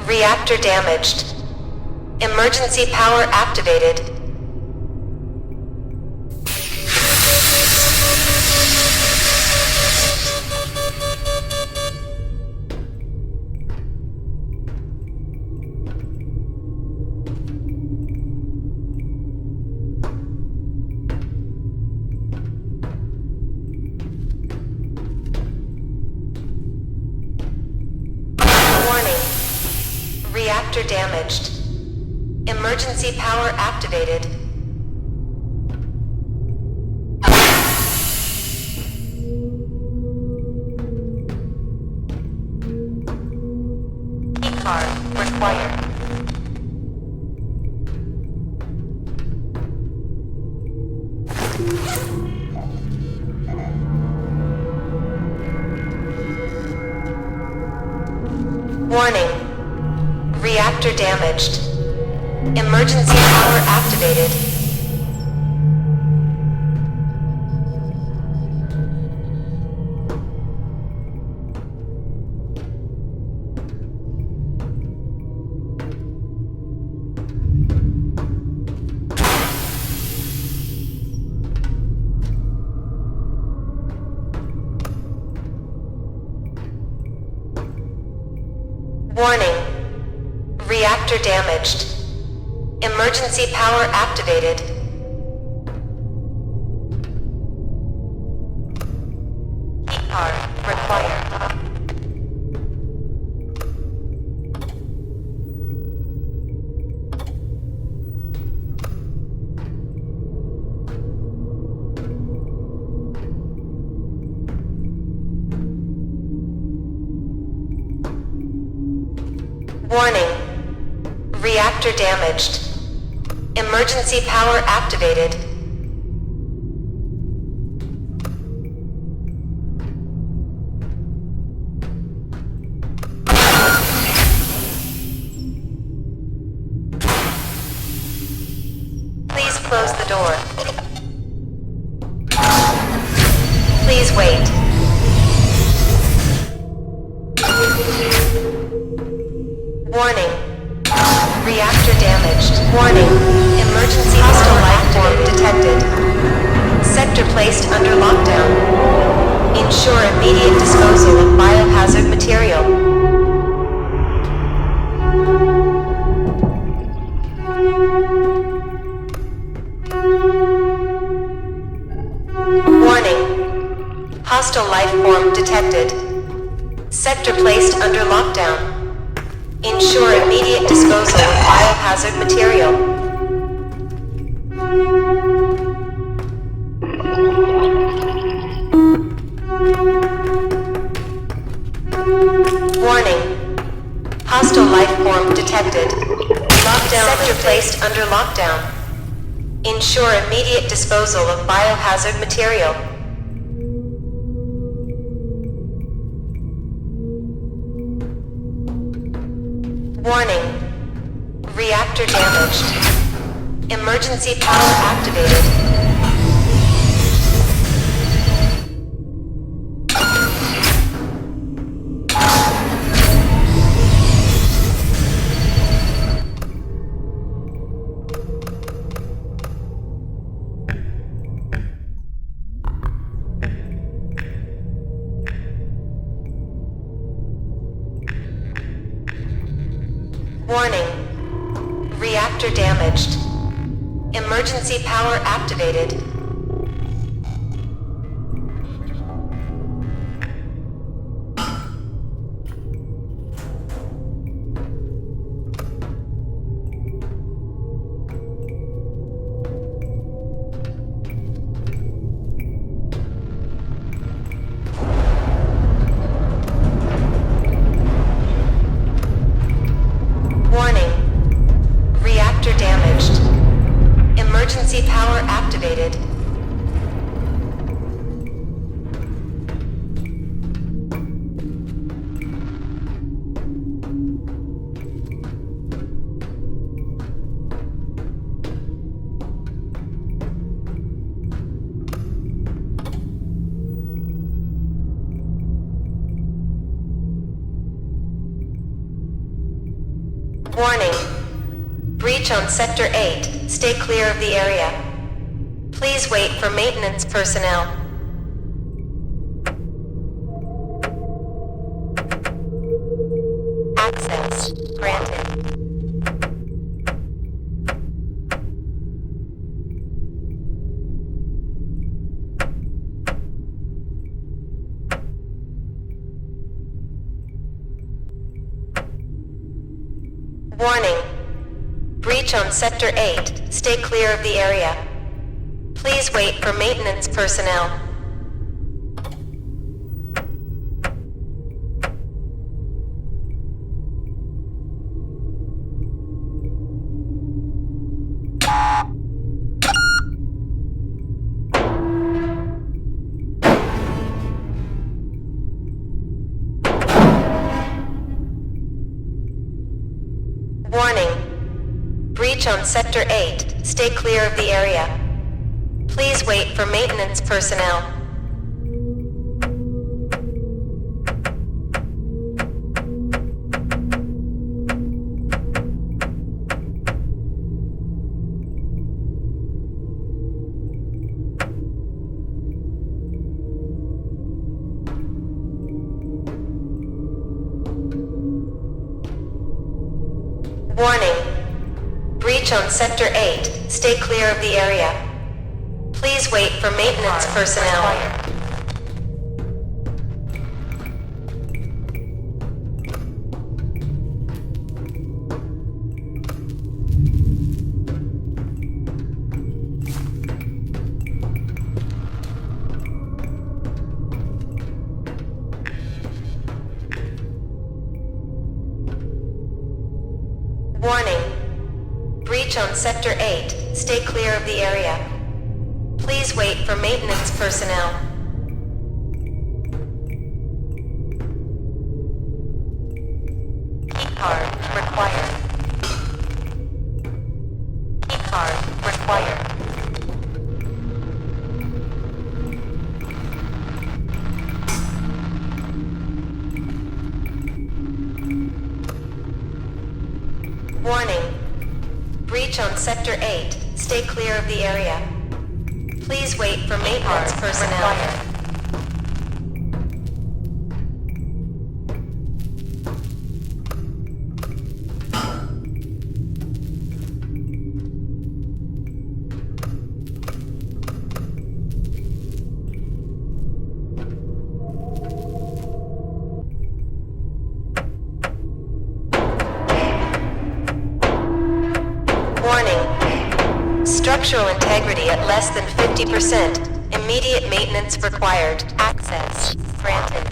Reactor damaged. Emergency power activated. Reactor damaged. Emergency power activated. Keycard required. Warning. Reactor damaged. Emergency power activated. Warning. Reactor damaged. Emergency power activated. Keycard required. Warning. Reactor damaged. Emergency power activated. Please close the door. Please wait. Warning. Reactor damaged. Warning. Emergency hostile life form detected. Sector placed under lockdown. Ensure immediate disposal of biohazard material. Warning. Hostile life form detected. Sector placed under lockdown. Ensure immediate disposal of biohazard material. Warning. Hostile life form detected. Lockdown sector placed under lockdown. Ensure immediate disposal of biohazard material. Warning. Reactor damaged. Emergency power activated. Warning. Reactor damaged. Emergency power activated. Warning. Reactor damaged. Emergency power activated. Warning. Breach on Sector 8. Stay clear of the area. Please wait for maintenance personnel. Access granted. Warning. Breach on Sector 8. Stay clear of the area. Please wait for maintenance personnel. Warning. Breach on Sector 8. Stay clear of the area. Please wait for maintenance personnel. Warning. Breach on Sector 8. Stay clear of the area. Please wait for maintenance personnel. Warning. Breach on Sector 8. Stay clear of the area. Please wait for maintenance personnel. Keycard required. Keycard required. Warning. Breach on Sector 8. Stay clear of the area. Please wait for maintenance personnel. Warning. Structural integrity at less than 50%. Immediate maintenance required. Access granted.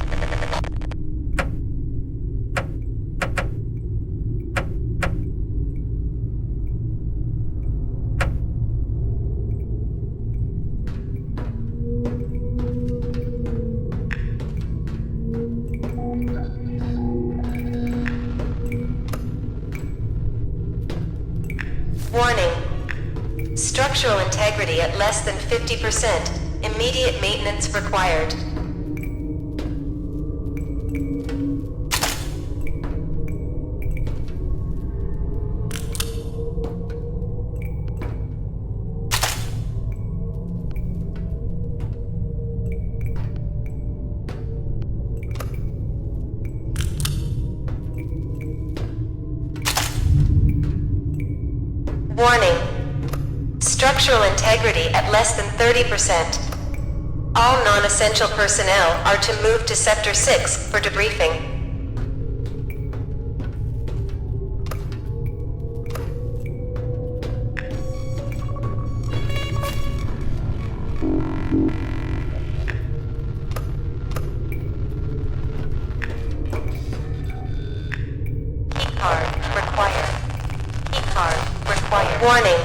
Warning. Structural integrity at less than 50%. Immediate maintenance required. Warning. Structural integrity at less than 30%. All non-essential personnel are to move to Sector 6 for debriefing. Keycard required. Keycard required. Warning.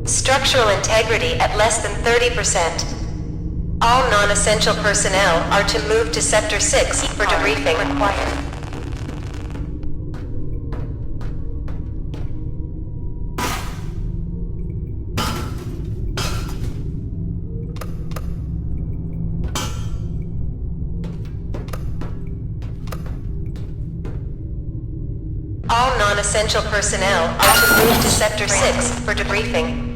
Structural integrity at less than 30%. All non-essential personnel are to move to Sector 6 for debriefing. Required. All non-essential personnel are to move to Sector 6 for debriefing.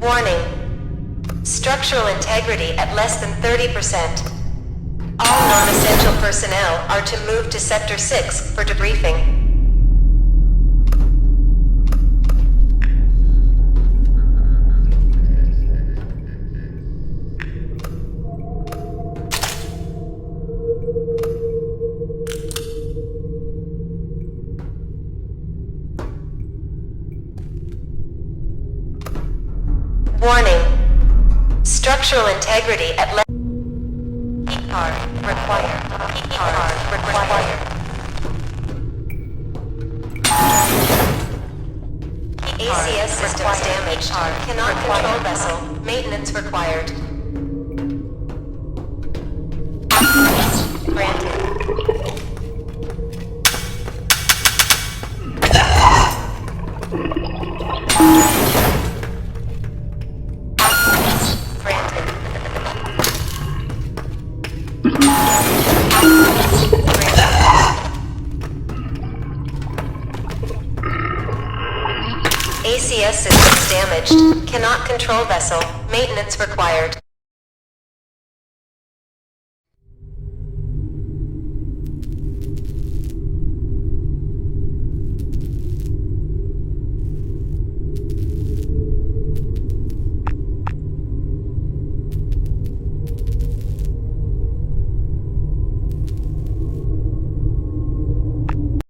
Warning. Structural integrity at less than 30%. All non-essential personnel are to move to Sector 6 for debriefing. Warning. Structural integrity at less. Key card required. Key card required. ACS systems damaged. Cannot control vessel. Maintenance required. Granted. ACS systems damaged. Cannot control vessel. Maintenance required.